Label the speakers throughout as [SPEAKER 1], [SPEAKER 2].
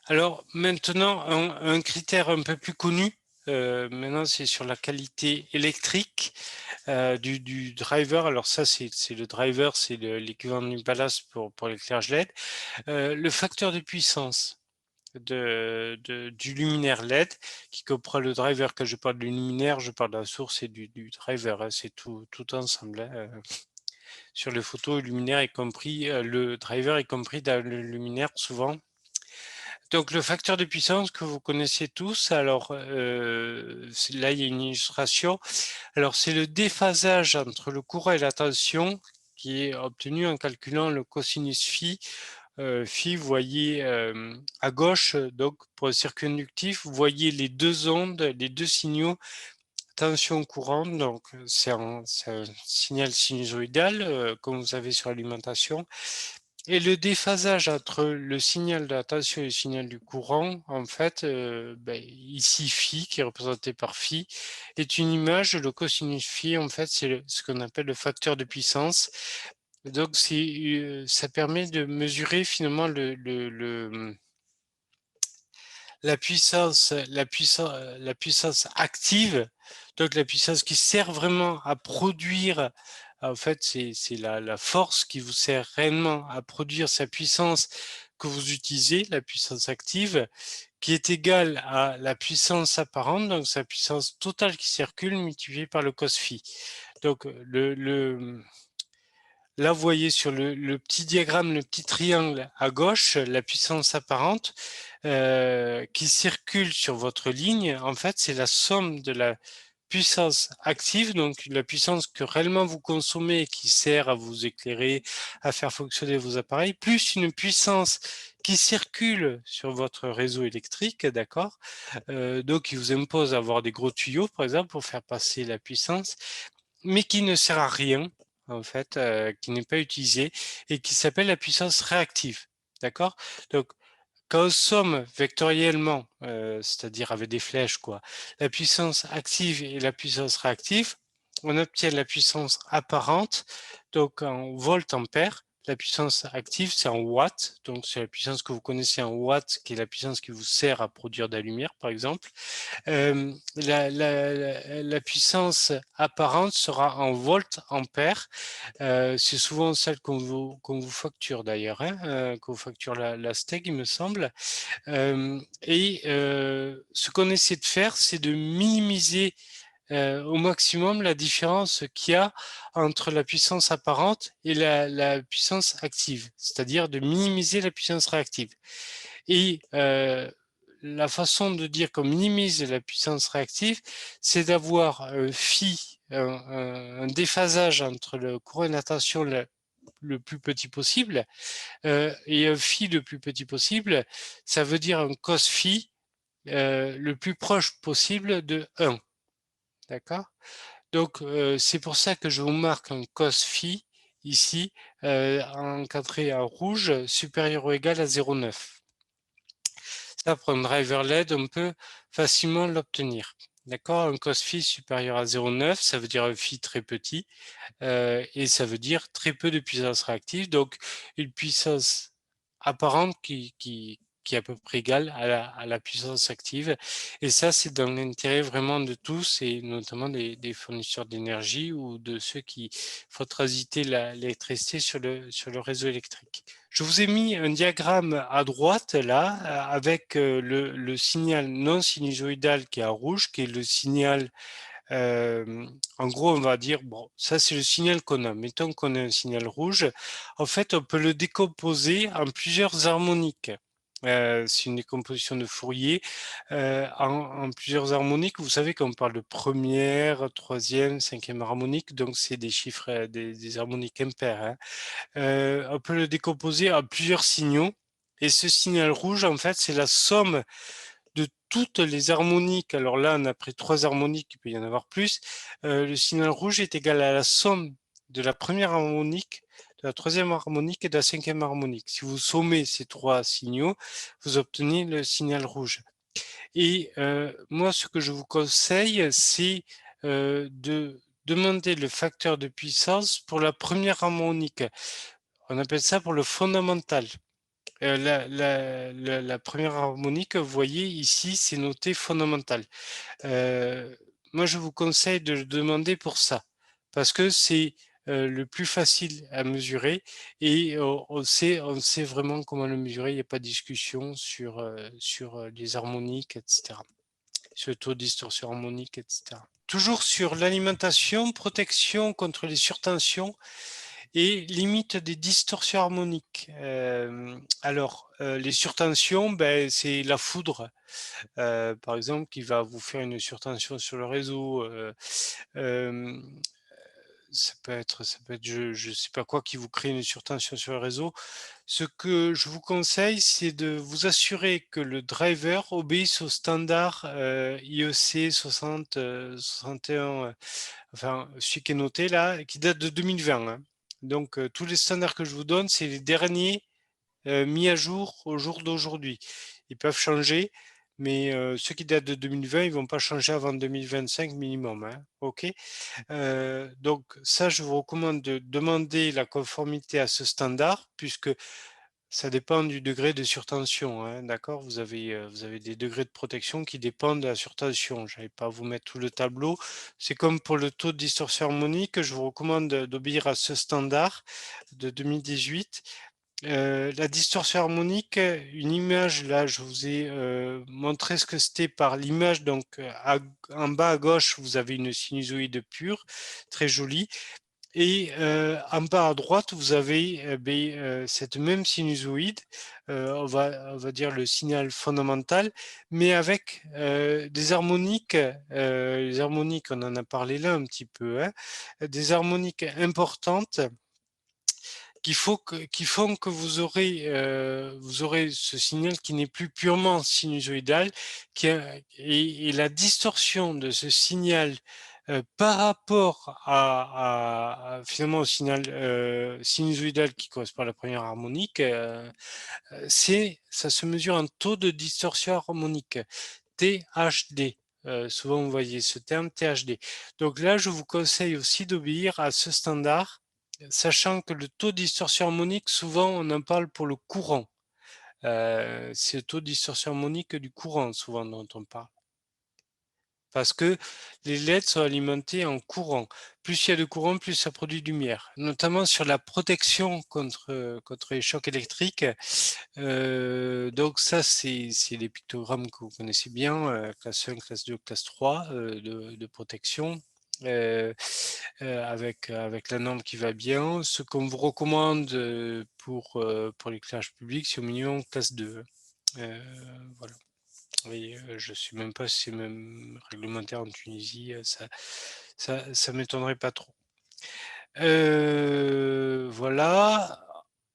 [SPEAKER 1] Alors maintenant, un critère un peu plus connu, maintenant c'est sur la qualité électrique du driver. Alors ça, c'est le driver, c'est l'équivalent d'une ballast pour l'éclairage LED. Le facteur de puissance du luminaire LED qui comprend le driver. Quand je parle du luminaire, je parle de la source et du driver, hein, c'est tout ensemble, hein, sur les photos, le luminaire est compris, le driver est compris dans le luminaire souvent. Donc le facteur de puissance que vous connaissez tous, alors là il y a une illustration. Alors c'est le déphasage entre le courant et la tension qui est obtenu en calculant le cosinus phi. Phi, vous voyez à gauche, donc pour le circuit inductif, vous voyez les deux ondes, les deux signaux tension courante, donc c'est un signal sinusoïdal comme vous avez sur l'alimentation. Et le déphasage entre le signal de la tension et le signal du courant, en fait, ici phi, qui est représenté par phi, est une image, le cosinus phi, en fait, c'est ce qu'on appelle le facteur de puissance. Donc, ça permet de mesurer finalement la puissance active, donc la puissance qui sert vraiment à produire, en fait, c'est la force qui vous sert réellement à produire sa puissance que vous utilisez, la puissance active, qui est égale à la puissance apparente, donc sa puissance totale qui circule multipliée par le cos phi. Donc, là, vous voyez sur le petit diagramme, le petit triangle à gauche, la puissance apparente qui circule sur votre ligne. En fait, c'est la somme de la puissance active, donc la puissance que réellement vous consommez et qui sert à vous éclairer, à faire fonctionner vos appareils, plus une puissance qui circule sur votre réseau électrique, d'accord, donc qui vous impose d'avoir des gros tuyaux, par exemple, pour faire passer la puissance, mais qui ne sert à rien, en fait, qui n'est pas utilisé et qui s'appelle la puissance réactive. D'accord? Donc, quand on somme vectoriellement, c'est-à-dire avec des flèches, quoi, la puissance active et la puissance réactive, on obtient la puissance apparente, donc en volt-ampère. La puissance active, c'est en watts, donc c'est la puissance que vous connaissez en watts, qui est la puissance qui vous sert à produire de la lumière, par exemple. La puissance apparente sera en volt-ampère. C'est souvent celle qu'on vous facture d'ailleurs, hein, qu'on vous facture la STEG, il me semble. Ce qu'on essaie de faire, c'est de minimiser au maximum la différence qu'il y a entre la puissance apparente et la puissance active, c'est-à-dire de minimiser la puissance réactive. Et la façon de dire qu'on minimise la puissance réactive, c'est d'avoir phi, un déphasage entre le courant et la tension le plus petit possible, et un phi le plus petit possible, ça veut dire un cos phi le plus proche possible de 1. D'accord? Donc, c'est pour ça que je vous marque un cos phi ici, encadré en rouge, supérieur ou égal à 0,9. Ça, pour un driver LED, on peut facilement l'obtenir. D'accord? Un cos phi supérieur à 0,9, ça veut dire un phi très petit, et ça veut dire très peu de puissance réactive, donc une puissance apparente qui est à peu près égale à la puissance active. Et ça, c'est dans l'intérêt vraiment de tous, et notamment des fournisseurs d'énergie ou de ceux qui font transiter l'électricité sur le réseau électrique. Je vous ai mis un diagramme à droite, là, avec le signal non sinusoïdal qui est en rouge, qui est le signal en gros, on va dire, bon, ça c'est le signal qu'on a. Mettons qu'on a un signal rouge. En fait, on peut le décomposer en plusieurs harmoniques. C'est une décomposition de Fourier en plusieurs harmoniques. Vous savez qu'on parle de première, troisième, cinquième harmonique, donc c'est des chiffres, des harmoniques impaires, hein. On peut le décomposer en plusieurs signaux. Et ce signal rouge, en fait, c'est la somme de toutes les harmoniques. Alors là, on a pris 3 harmoniques, il peut y en avoir plus. Le signal rouge est égal à la somme de la première harmonique, de la troisième harmonique et de la cinquième harmonique. Si vous sommez ces 3 signaux, vous obtenez le signal rouge. Et moi, ce que je vous conseille, c'est de demander le facteur de puissance pour la première harmonique. On appelle ça pour le fondamental. La première harmonique, vous voyez ici, c'est noté fondamental. Moi, je vous conseille de le demander pour ça, parce que c'est le plus facile à mesurer et on sait vraiment comment le mesurer. Il n'y a pas de discussion sur les harmoniques, etc. Sur le taux de distorsion harmonique, etc. Toujours sur l'alimentation, protection contre les surtensions et limite des distorsions harmoniques. Les surtensions, ben, c'est la foudre, par exemple, qui va vous faire une surtension sur le réseau. Ça peut être je sais pas quoi qui vous crée une surtension sur le réseau. Ce que je vous conseille, c'est de vous assurer que le driver obéisse au standard IEC 60, 61, enfin celui qui est noté là, qui date de 2020, hein. Donc tous les standards que je vous donne, c'est les derniers mis à jour au jour d'aujourd'hui. Ils peuvent changer, mais ceux qui datent de 2020, ils vont pas changer avant 2025 minimum, hein. OK? Donc ça, je vous recommande de demander la conformité à ce standard, puisque ça dépend du degré de surtension, hein, d'accord? Vous avez des degrés de protection qui dépendent de la surtension. Je vais pas vous mettre tout le tableau. C'est comme pour le taux de distorsion harmonique, je vous recommande d'obéir à ce standard de 2018. La distorsion harmonique, une image, là, je vous ai montré ce que c'était par l'image. Donc, en bas à gauche, vous avez une sinusoïde pure, très jolie. Et en bas à droite, vous avez cette même sinusoïde, on va dire le signal fondamental, mais avec des harmoniques. Les harmoniques, on en a parlé là un petit peu, hein, des harmoniques importantes qui font que vous aurez ce signal qui n'est plus purement sinusoïdal, et la distorsion de ce signal par rapport finalement au signal sinusoïdal qui correspond à la première harmonique, ça se mesure en taux de distorsion harmonique, THD. Souvent, vous voyez ce terme THD. Donc là, je vous conseille aussi d'obéir à ce standard, sachant que le taux de distorsion harmonique, souvent, on en parle pour le courant. C'est le taux de distorsion harmonique du courant, souvent, dont on parle. Parce que les LED sont alimentés en courant. Plus il y a de courant, plus ça produit de lumière. Notamment sur la protection contre les chocs électriques. Donc ça, c'est les pictogrammes que vous connaissez bien, classe 1, classe 2, classe 3 de protection. Avec la norme qui va bien. Ce qu'on vous recommande pour l'éclairage public, c'est au minimum classe 2. Voilà. Et je ne sais même pas si c'est même réglementaire en Tunisie, ça m'étonnerait pas trop. Voilà.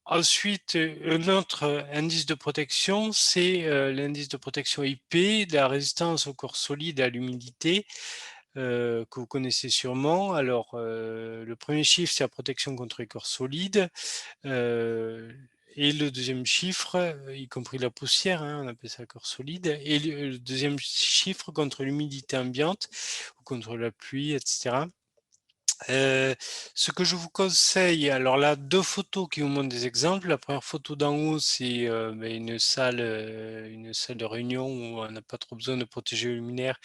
[SPEAKER 1] Ensuite, un autre indice de protection, c'est l'indice de protection IP, de la résistance au corps solide et à l'humidité, que vous connaissez sûrement. Alors, le premier chiffre, c'est la protection contre les corps solides. Et le deuxième chiffre, y compris la poussière, hein, on appelle ça corps solide. Et le deuxième chiffre contre l'humidité ambiante ou contre la pluie, etc. Ce que je vous conseille, alors là, 2 photos qui vous montrent des exemples. La première photo d'en haut, c'est une salle de réunion où on n'a pas trop besoin de protéger le luminaire.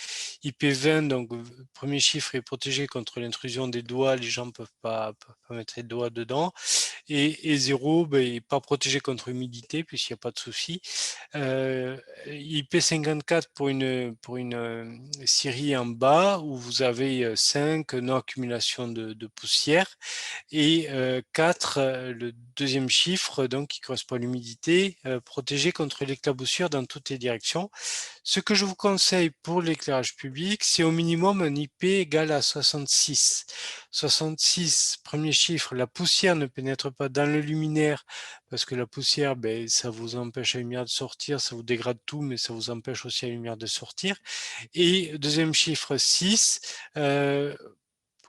[SPEAKER 1] IP20, donc premier chiffre est protégé contre l'intrusion des doigts, les gens peuvent pas mettre les doigts dedans. Et 0, pas protégé contre l'humidité puisqu'il n'y a pas de souci. IP54 pour une série en bas où vous avez 5 non-accumulation de poussière et 4, le deuxième chiffre donc qui correspond à l'humidité, protégé contre l'éclaboussure dans toutes les directions. Ce que je vous conseille pour l'éclairage public, c'est au minimum un IP égal à 66. 66, premier chiffre, la poussière ne pénètre pas dans le luminaire parce que la poussière, ça vous empêche la lumière de sortir, ça vous dégrade tout, mais ça vous empêche aussi la lumière de sortir. Et deuxième chiffre, 6,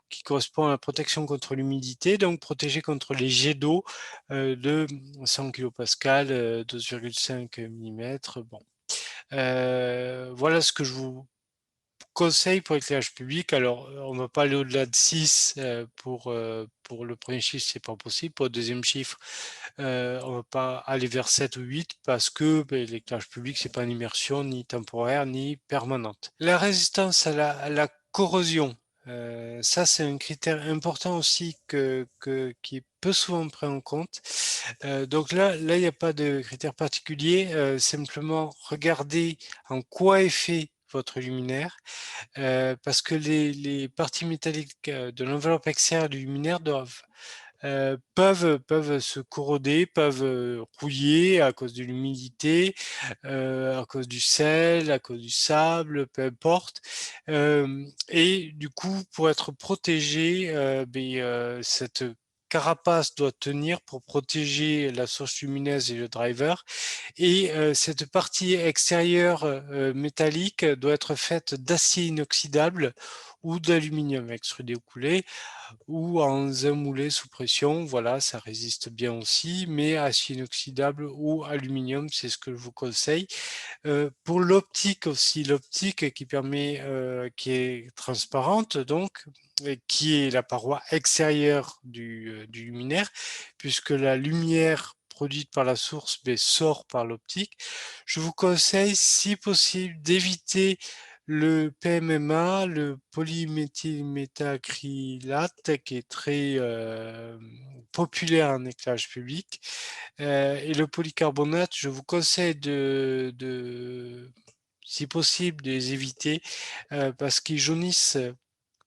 [SPEAKER 1] qui correspond à la protection contre l'humidité, donc protégé contre les jets d'eau de 100 kPa, 12,5 mm. Bon. Voilà ce que je vous conseille pour l'éclairage public, alors on ne va pas aller au-delà de 6 pour le premier chiffre, c'est pas possible. Pour le deuxième chiffre, on ne va pas aller vers 7 ou 8 parce que l'éclairage public, c'est pas une immersion ni temporaire ni permanente. La résistance à la corrosion, ça c'est un critère important aussi qui est peu souvent pris en compte. Donc là, il n'y a pas de critère particulier, simplement regarder en quoi est fait votre luminaire, parce que les parties métalliques de l'enveloppe extérieure du luminaire peuvent se corroder, peuvent rouiller à cause de l'humidité, à cause du sel, à cause du sable, peu importe. Et du coup, pour être protégé, cette carapace doit tenir pour protéger la source lumineuse et le driver. Et cette partie extérieure métallique doit être faite d'acier inoxydable ou d'aluminium extrudé ou coulé ou en zinc moulé sous pression. Voilà, ça résiste bien aussi, mais acier inoxydable ou aluminium, c'est ce que je vous conseille. Pour l'optique aussi, l'optique qui permet, qui est transparente donc, qui est la paroi extérieure du luminaire, puisque la lumière produite par la source sort par l'optique. Je vous conseille, si possible, d'éviter le PMMA, le polyméthylméthacrylate, qui est très populaire en éclairage public. Et le polycarbonate, je vous conseille si possible, de les éviter parce qu'ils jaunissent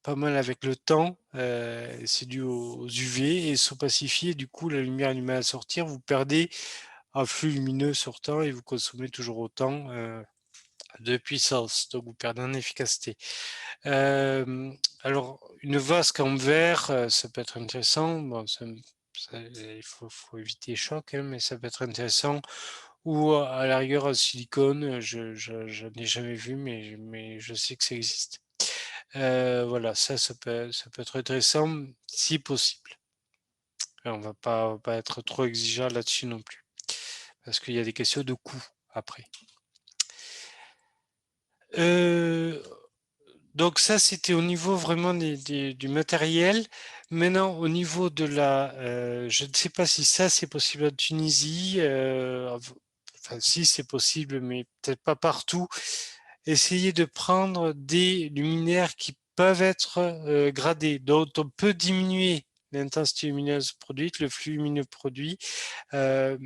[SPEAKER 1] pas mal avec le temps. C'est dû aux UV et s'opacifier. Du coup, la lumière a du mal à sortir. Vous perdez un flux lumineux sortant et vous consommez toujours autant de puissance. Donc, vous perdez en efficacité. Alors, une vasque en verre, ça peut être intéressant. Bon, il faut éviter les chocs, hein, mais ça peut être intéressant. Ou à la rigueur, en silicone, j'en ai jamais vu, mais je sais que ça existe. Voilà, ça peut être intéressant si possible. On va pas être trop exigeant là-dessus non plus, parce qu'il y a des questions de coût après. Donc ça, c'était au niveau vraiment du matériel. Maintenant, au niveau de je ne sais pas si ça c'est possible en Tunisie. Enfin, si c'est possible, mais peut-être pas partout. Essayez de prendre des luminaires qui peuvent être gradés, dont on peut diminuer l'intensité lumineuse produite, le flux lumineux produit. Euh,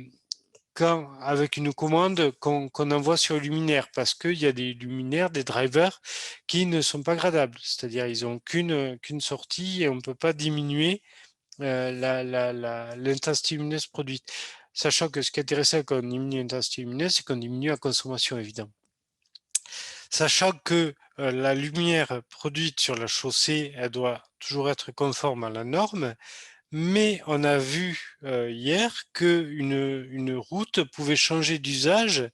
[SPEAKER 1] avec une commande qu'on envoie sur le luminaire, parce qu'il y a des luminaires, des drivers qui ne sont pas gradables, c'est-à-dire ils n'ont qu'une sortie et on ne peut pas diminuer l'intensité lumineuse produite. Sachant que ce qui est intéressant quand on diminue l'intensité lumineuse, c'est qu'on diminue la consommation, évidemment. Sachant que la lumière produite sur la chaussée, elle doit toujours être conforme à la norme, mais on a vu hier qu'une route pouvait changer d'usage,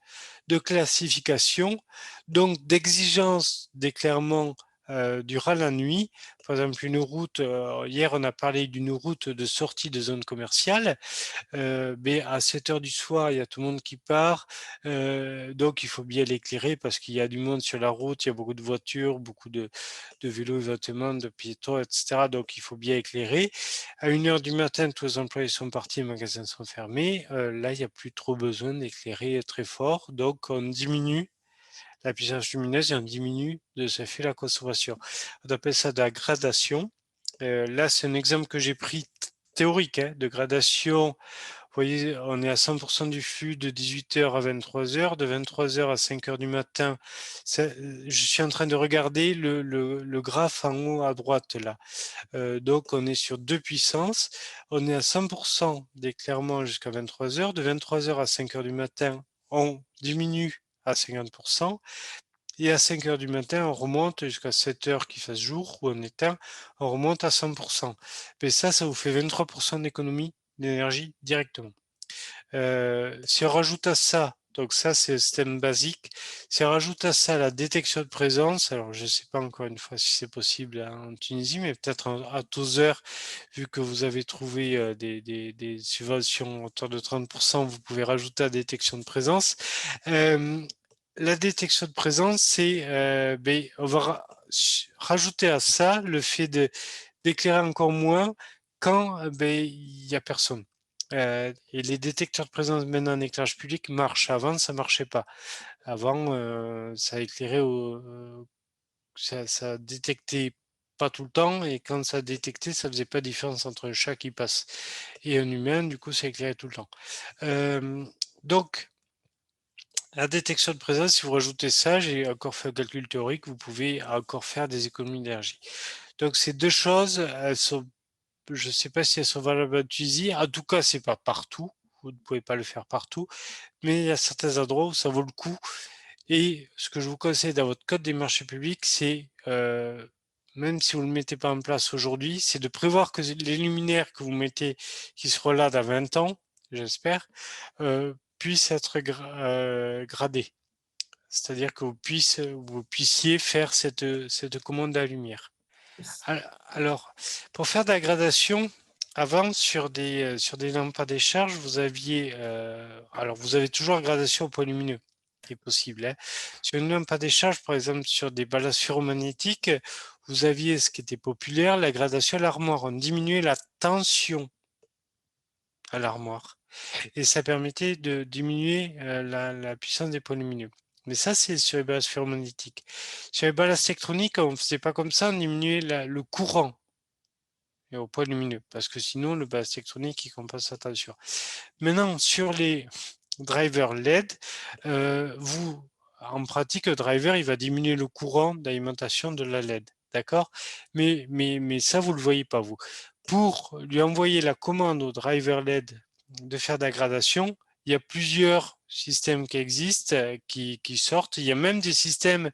[SPEAKER 1] de classification, donc d'exigence d'éclairement durant la nuit. Par exemple, une route, hier on a parlé d'une route de sortie de zone commerciale, mais à 7 heures du soir, il y a tout le monde qui part, donc il faut bien l'éclairer parce qu'il y a du monde sur la route, il y a beaucoup de voitures, beaucoup de vélos éventuellement, de piétons, etc. Donc il faut bien éclairer. À 1 heure du matin, tous les employés sont partis, les magasins sont fermés. Là, il n'y a plus trop besoin d'éclairer très fort, donc on diminue la puissance lumineuse et on diminue de ce fait la consommation. On appelle ça de la gradation. Là, c'est un exemple que j'ai pris théorique de gradation. Vous voyez, on est à 100% du flux de 18h à 23h, de 23h à 5h du matin. Je suis en train de regarder le graphe en haut à droite là. Donc, on est sur deux puissances. On est à 100% d'éclairement jusqu'à 23h. De 23h à 5h du matin, on diminue à 50%. Et à 5h du matin, on remonte jusqu'à 7h qu'il fasse jour ou on éteint, on remonte à 100%. Mais ça vous fait 23% d'économie d'énergie directement. Si on rajoute à ça, donc ça c'est le système basique, si on rajoute à ça la détection de présence, alors je ne sais pas encore une fois si c'est possible en Tunisie, mais peut-être à 12 heures, vu que vous avez trouvé des subventions à hauteur de 30%, vous pouvez rajouter la détection de présence. La détection de présence, c'est rajouter à ça le fait d'éclairer encore moins quand il n'y a personne. Et les détecteurs de présence maintenant en éclairage public marchent. Avant, ça marchait pas. Avant, ça éclairait ça détectait pas tout le temps, et quand ça détectait, ça faisait pas de différence entre un chat qui passe et un humain, du coup, ça éclairait tout le temps. Donc, la détection de présence, si vous rajoutez ça, j'ai encore fait un calcul théorique, vous pouvez encore faire des économies d'énergie. Donc, ces deux choses, je ne sais pas si elles sont valables à utiliser. En tout cas, c'est pas partout. Vous ne pouvez pas le faire partout, mais il y a certains endroits où ça vaut le coup. Et ce que je vous conseille dans votre code des marchés publics, c'est, même si vous ne le mettez pas en place aujourd'hui, c'est de prévoir que les luminaires que vous mettez, qui seront là dans 20 ans, j'espère, puissent être gradés. C'est-à-dire que vous puissiez faire cette commande à la lumière. Alors, pour faire de la gradation, avant, sur des lampes à décharge, vous aviez, alors vous avez toujours la gradation au point lumineux, qui est possible, hein. Sur une lampe à décharge, par exemple, sur des ballasts ferromagnétiques, vous aviez ce qui était populaire, la gradation à l'armoire. On diminuait la tension à l'armoire et ça permettait de diminuer la puissance des points lumineux. Mais ça, c'est sur les ballasts ferromagnétiques. Sur les ballasts électroniques, on ne faisait pas comme ça, on diminuait le courant et au point lumineux, parce que sinon le ballast électronique il compense sa tension. Maintenant, sur les drivers LED, vous, en pratique, le driver il va diminuer le courant d'alimentation de la LED, d'accord, mais ça vous le voyez pas vous. Pour lui envoyer la commande au driver LED de faire de la gradation, il y a plusieurs systèmes qui existent, qui sortent. Il y a même des systèmes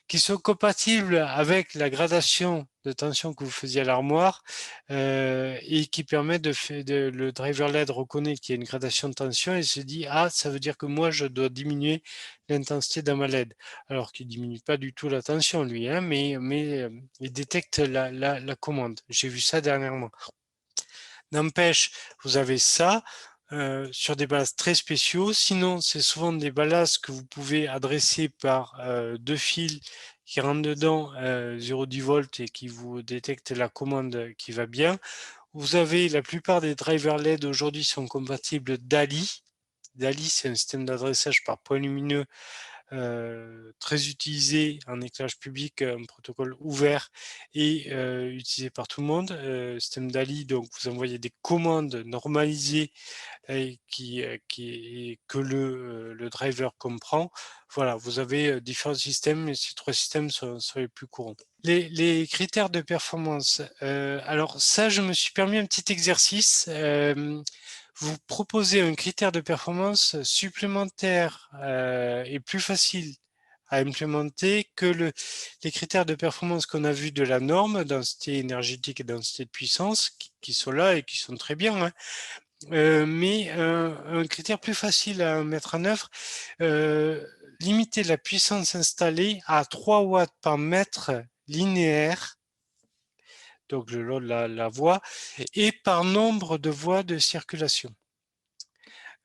[SPEAKER 1] qui sont compatibles avec la gradation de tension que vous faisiez à l'armoire, et qui permettent le driver LED reconnaît qu'il y a une gradation de tension et se dit ah, ça veut dire que moi je dois diminuer l'intensité dans ma LED, alors qu'il diminue pas du tout la tension lui, hein, mais il détecte la commande. J'ai vu ça dernièrement. N'empêche, vous avez ça sur des ballasts très spéciaux. Sinon, c'est souvent des ballasts que vous pouvez adresser par deux fils qui rentrent dedans 0,10 volts et qui vous détectent la commande qui va bien. Vous avez la plupart des drivers LED aujourd'hui sont compatibles DALI. DALI, c'est un système d'adressage par point lumineux très utilisé en éclairage public, un protocole ouvert et utilisé par tout le monde. Système DALI, donc vous envoyez des commandes normalisées et que le driver comprend. Voilà, vous avez différents systèmes et ces trois systèmes sont les plus courants. Les critères de performance. Alors ça, je me suis permis un petit exercice. Vous proposez un critère de performance supplémentaire et plus facile à implémenter que les critères de performance qu'on a vus de la norme, densité énergétique et densité de puissance, qui sont là et qui sont très bien, hein. Mais un critère plus facile à mettre en œuvre, limiter la puissance installée à 3 watts par mètre linéaire, donc le long de la voie, et par nombre de voies de circulation.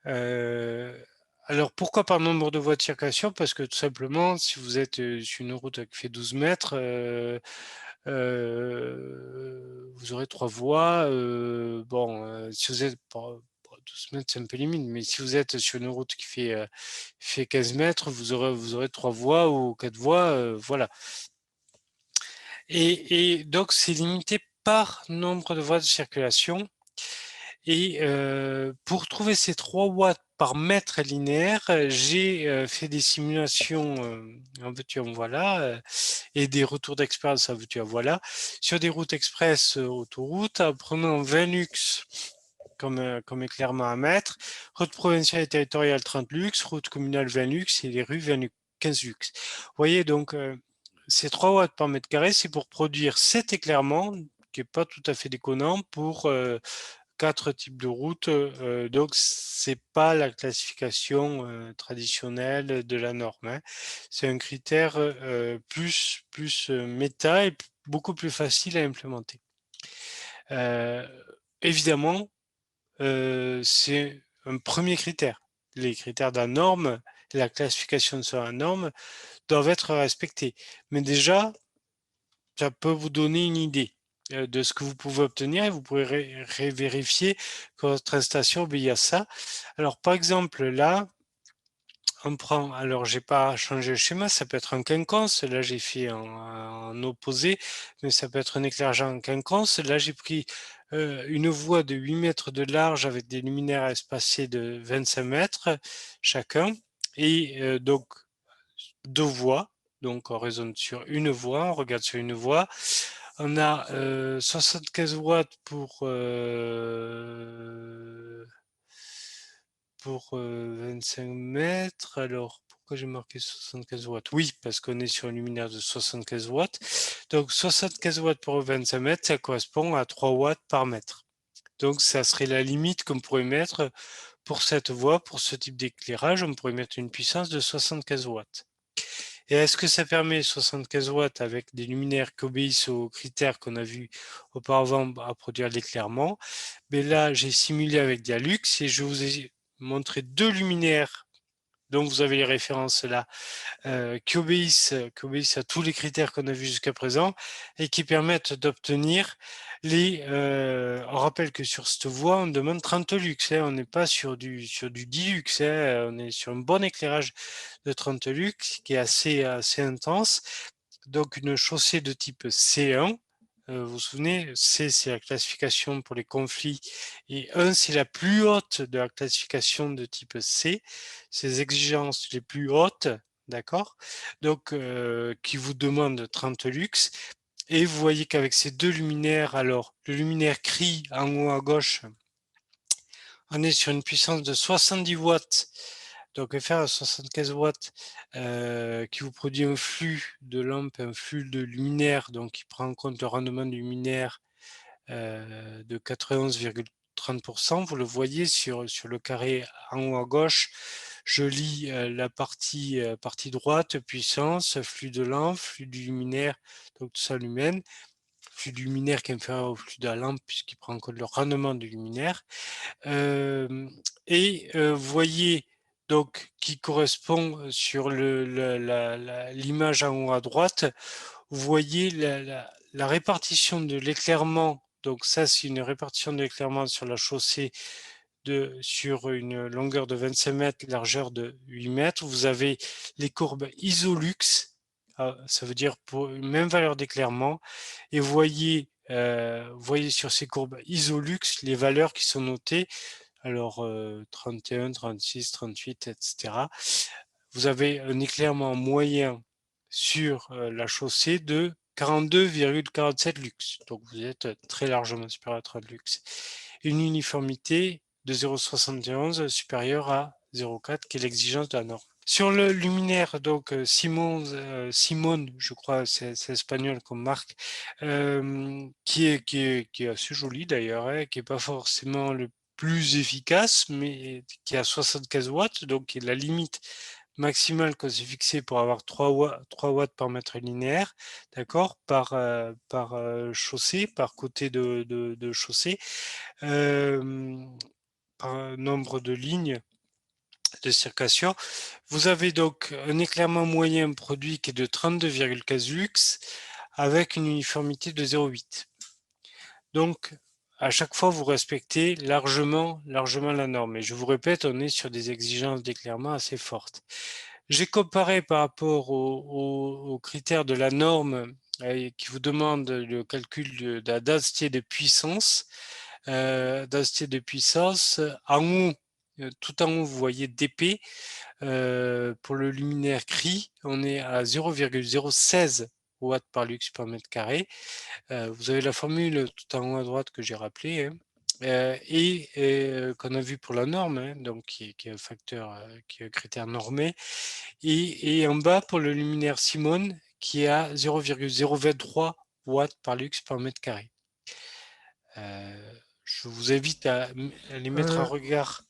[SPEAKER 1] Alors pourquoi par nombre de voies de circulation? Parce que tout simplement, si vous êtes sur une route qui fait 12 mètres, vous aurez 3 voies. Si vous êtes 12 mètres, c'est un peu limite, mais si vous êtes sur une route qui fait 15 mètres, vous aurez 3 voies ou 4 voies, voilà. Et donc, c'est limité par nombre de voies de circulation. Et pour trouver ces 3 watts par mètre linéaire, j'ai fait des simulations en veux-tu en voilà, et des retours d'expérience en veux-tu en voilà, sur des routes express autoroutes, en prenant 20 lux comme éclairement à mettre, route provinciale et territoriale 30 lux, route communale 20 lux et les rues 15 lux. Vous voyez donc, ces 3 watts par mètre carré, c'est pour produire cet éclairement qui n'est pas tout à fait déconnant pour 4 types de routes. Donc, c'est pas la classification traditionnelle de la norme, hein. C'est un critère plus méta et beaucoup plus facile à implémenter. Évidemment, c'est un premier critère. Les critères de la norme, la classification sur la norme doivent être respectés. Mais déjà, ça peut vous donner une idée de ce que vous pouvez obtenir et vous pourrez vérifier que votre installation obéit à ça. Alors, par exemple, là, on prend, alors j'ai pas changé le schéma, ça peut être un quinconce, là j'ai fait en opposé, mais ça peut être un éclairage en quinconce. Là j'ai pris une voie de 8 mètres de large avec des luminaires espacés de 25 mètres chacun, et donc deux voies, donc on raisonne sur une voie, on regarde sur une voie. On a 75 watts pour 25 mètres. Alors, pourquoi j'ai marqué 75 watts? Oui, parce qu'on est sur un luminaire de 75 watts. Donc, 75 watts pour 25 mètres, ça correspond à 3 watts par mètre. Donc, ça serait la limite qu'on pourrait mettre pour cette voie, pour ce type d'éclairage. On pourrait mettre une puissance de 75 watts. Et est-ce que ça permet 75 watts avec des luminaires qui obéissent aux critères qu'on a vus auparavant à produire l'éclairement? Mais là, j'ai simulé avec Dialux et je vous ai montré deux luminaires dont vous avez les références là, qui obéissent à tous les critères qu'on a vus jusqu'à présent et qui permettent d'obtenir on rappelle que sur cette voie, on demande 30 lux, hein, on n'est pas sur du 10 lux, hein, on est sur un bon éclairage de 30 lux qui est assez intense. Donc une chaussée de type C1, vous vous souvenez, C c'est la classification pour les conflits et 1 c'est la plus haute de la classification de type C, ces exigences les plus hautes, d'accord? Donc qui vous demandent 30 lux et vous voyez qu'avec ces deux luminaires, alors le luminaire CRI en haut à gauche, on est sur une puissance de 70 watts, donc FR à 75 watts, qui vous produit un flux de lampe, un flux de luminaire, donc qui prend en compte le rendement du luminaire de 91,30%. Vous le voyez sur le carré en haut à gauche. Je lis la partie droite, puissance, flux de lampe, flux du luminaire, donc tout ça lumen, flux du luminaire qui est inférieur au flux de la lampe puisqu'il prend en compte le rendement du luminaire. Et vous voyez donc qui correspond sur l'image en haut à droite, vous voyez la répartition de l'éclairement. Donc ça, c'est une répartition de l'éclairement sur la chaussée sur une longueur de 25 mètres, largeur de 8 mètres. Vous avez les courbes isolux, ça veut dire pour une même valeur d'éclairement. Et vous voyez sur ces courbes isolux les valeurs qui sont notées. Alors 31, 36, 38, etc. Vous avez un éclairement moyen sur la chaussée de 42,47 lux. Donc vous êtes très largement supérieur à 30 lux. Une uniformité de 0,71 supérieure à 0,4 qui est l'exigence de la norme. Sur le luminaire, donc Simone, je crois, c'est espagnol comme marque, qui est assez joli d'ailleurs, hein, qui n'est pas forcément le plus efficace, mais qui a 75 watts, donc qui est la limite maximale qu'on s'est fixée pour avoir 3 watts par mètre linéaire, d'accord, par chaussée, par côté de chaussée, par nombre de lignes de circulation. Vous avez donc un éclairement moyen produit qui est de 32,15 lux avec une uniformité de 0,8. Donc, à chaque fois, vous respectez largement la norme. Et je vous répète, on est sur des exigences d'éclairement assez fortes. J'ai comparé par rapport aux critères de la norme qui vous demande le calcul de la densité de puissance. En haut, tout en haut, vous voyez dp. Pour le luminaire CRI, on est à 0,016 watts par lux par mètre carré. Vous avez la formule tout en haut à droite que j'ai rappelée, hein, et qu'on a vu pour la norme, hein, donc qui est un facteur, qui est un critère normé, et en bas pour le luminaire Simone qui est à 0,023 watts par lux par mètre carré. Je vous invite à les mettre en regard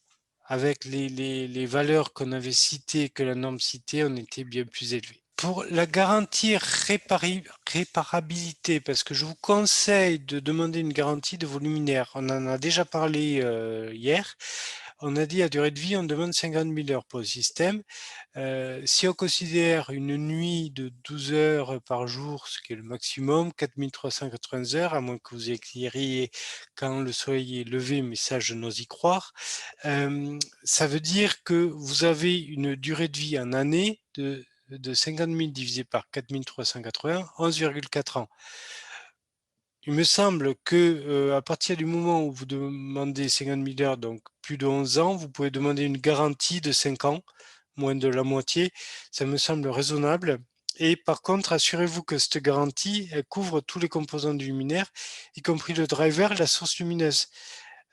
[SPEAKER 1] avec les valeurs qu'on avait citées, que la norme citait, on était bien plus élevé. Pour la garantie réparabilité, parce que je vous conseille de demander une garantie de vos luminaires. On en a déjà parlé hier. on a dit à durée de vie, on demande 50 000 heures pour le système. Si on considère une nuit de 12 heures par jour, ce qui est le maximum, 4380 heures, à moins que vous écririez quand le soleil est levé, mais ça, je n'ose y croire, ça veut dire que vous avez une durée de vie en année de 50 000 divisé par 4380, 11,4 ans. Il me semble que à partir du moment où vous demandez 50 000 heures, donc plus de 11 ans, vous pouvez demander une garantie de 5 ans, moins de la moitié. Ça me semble raisonnable. Et par contre, assurez-vous que cette garantie, elle couvre tous les composants du luminaire, y compris le driver et la source lumineuse.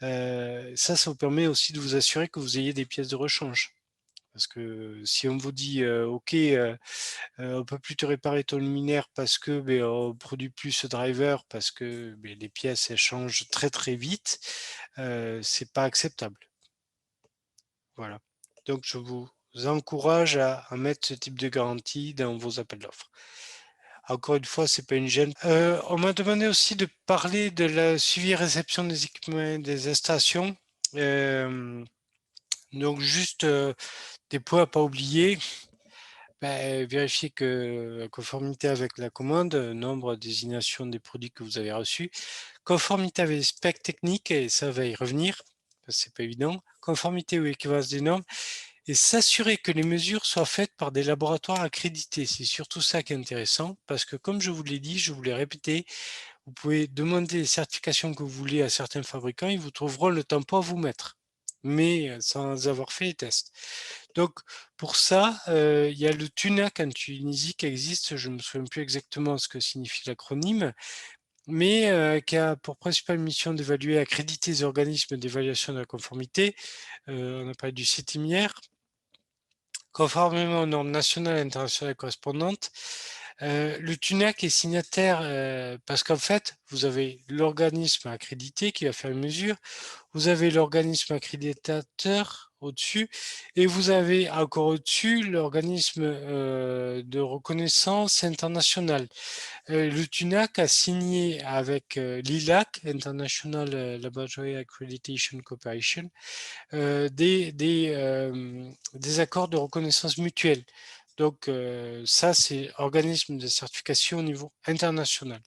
[SPEAKER 1] Ça vous permet aussi de vous assurer que vous ayez des pièces de rechange. Parce que si on vous dit, OK, on peut plus te réparer ton luminaire parce que on produit plus ce driver, parce que les pièces elles changent très très vite, c'est pas acceptable. Voilà. Donc je vous encourage à mettre ce type de garantie dans vos appels d'offres. Encore une fois, c'est pas une gêne. On m'a demandé aussi de parler de la suivi et réception des équipements des installations. Donc juste des points à pas oublier. Vérifier que la conformité avec la commande, nombre, désignation des produits que vous avez reçus, conformité avec les specs techniques, et ça va y revenir, c'est pas évident, conformité ou équivalence des normes, et s'assurer que les mesures soient faites par des laboratoires accrédités. C'est surtout ça qui est intéressant, parce que comme je vous l'ai dit, je vous l'ai répété, vous pouvez demander les certifications que vous voulez à certains fabricants, ils vous trouveront le tampon à vous mettre, mais sans avoir fait les tests. Donc, pour ça, il y a le TUNAC en Tunisie qui existe, je ne me souviens plus exactement ce que signifie l'acronyme, mais qui a pour principale mission d'évaluer et accréditer les organismes d'évaluation de la conformité. On a parlé du CETIM hier. Conformément aux normes nationales et internationales correspondantes, le TUNAC est signataire parce qu'en fait, vous avez l'organisme accrédité qui va faire une mesure, vous avez l'organisme accréditateur au-dessus, et vous avez encore au-dessus l'organisme de reconnaissance internationale. Le TUNAC a signé avec l'ILAC, International Laboratory Accreditation Corporation, des accords de reconnaissance mutuelle. Donc ça, c'est organisme de certification au niveau international.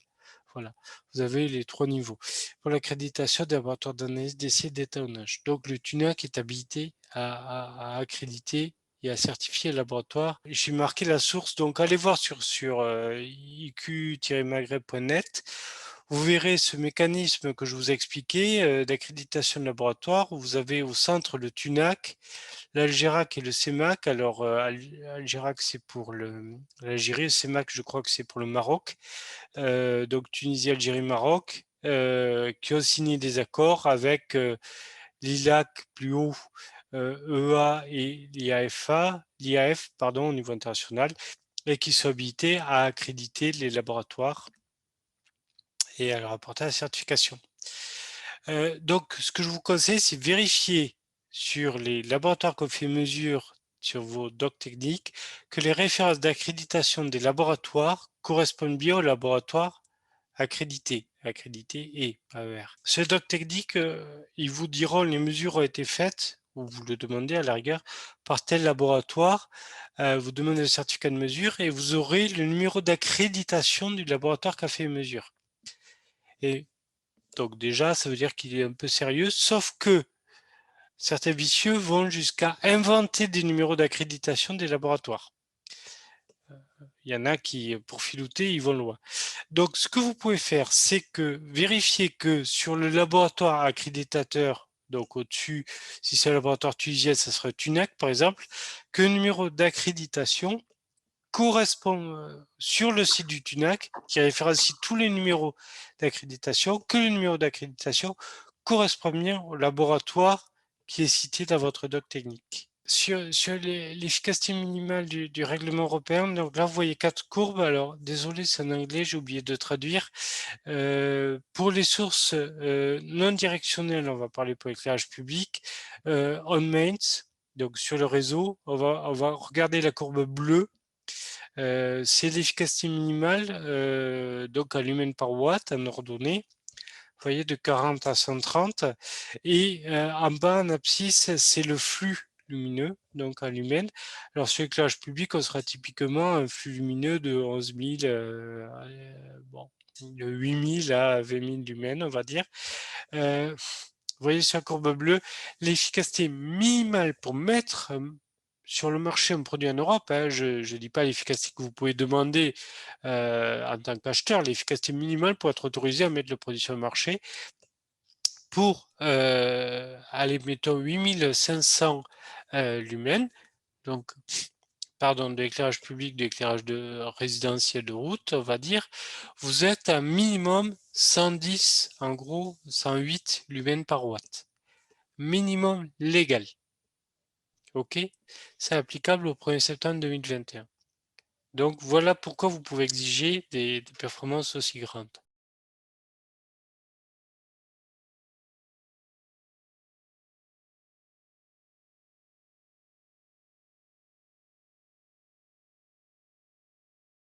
[SPEAKER 1] Voilà, vous avez les 3 niveaux. Pour l'accréditation des laboratoires d'analyse d'essai d'étalonnage. Donc le TUNAC est habilité à accréditer et à certifier le laboratoire. J'ai marqué la source, donc allez voir sur iq-maghreb.net. Vous verrez ce mécanisme que je vous ai expliqué d'accréditation de laboratoire, où vous avez au centre le TUNAC, l'Algérac et le CEMAC. Alors, Algérac, c'est pour l'Algérie, le CEMAC, je crois que c'est pour le Maroc. Donc, Tunisie, Algérie, Maroc, qui ont signé des accords avec l'ILAC plus haut, EA et l'IAF, pardon, au niveau international, et qui sont habilités à accréditer les laboratoires et à leur apporter la certification. Donc, ce que je vous conseille, c'est vérifier sur les laboratoires qu'on fait mesure sur vos docs techniques que les références d'accréditation des laboratoires correspondent bien aux laboratoires accrédités et AER. Ces docs techniques, ils vous diront les mesures ont été faites, ou vous le demandez à la rigueur, par tel laboratoire, vous demandez le certificat de mesure et vous aurez le numéro d'accréditation du laboratoire qui a fait les mesures. Et donc déjà, ça veut dire qu'il est un peu sérieux, sauf que certains vicieux vont jusqu'à inventer des numéros d'accréditation des laboratoires. Il y en a qui, pour filouter, ils vont loin. Donc, ce que vous pouvez faire, c'est que vérifier que sur le laboratoire accréditateur, donc au-dessus, si c'est un laboratoire tunisien, ça serait TUNAC par exemple, que le numéro d'accréditation correspond sur le site du TUNAC, qui référencie tous les numéros d'accréditation, que le numéro d'accréditation correspond bien au laboratoire qui est cité dans votre doc technique. Sur l'efficacité minimale du règlement européen, donc là vous voyez 4 courbes. Alors désolé, c'est en anglais, j'ai oublié de traduire. Pour les sources non directionnelles, on va parler pour l'éclairage public, on mains, donc sur le réseau, on va regarder la courbe bleue. C'est l'efficacité minimale, donc à lumen par watt en ordonnée. voyez, de 40 à 130 et en bas en abscisse, c'est le flux lumineux, donc en lumens. Alors sur l'éclairage public, on sera typiquement un flux lumineux de 11 000, bon, de 8 000 à 20 000 lumens, on va dire. Vous voyez sur la courbe bleue, l'efficacité minimale pour mettre sur le marché un produit en Europe, hein, je ne dis pas l'efficacité que vous pouvez demander en tant qu'acheteur, l'efficacité minimale pour être autorisé à mettre le produit sur le marché, pour aller, mettons, 8500 lumens, donc pardon, de l'éclairage public, de l'éclairage de résidentiel de route, on va dire, vous êtes à minimum 110, en gros 108 lumens par watt. Minimum légal. OK? C'est applicable au 1er septembre 2021. Donc voilà pourquoi vous pouvez exiger des performances aussi grandes.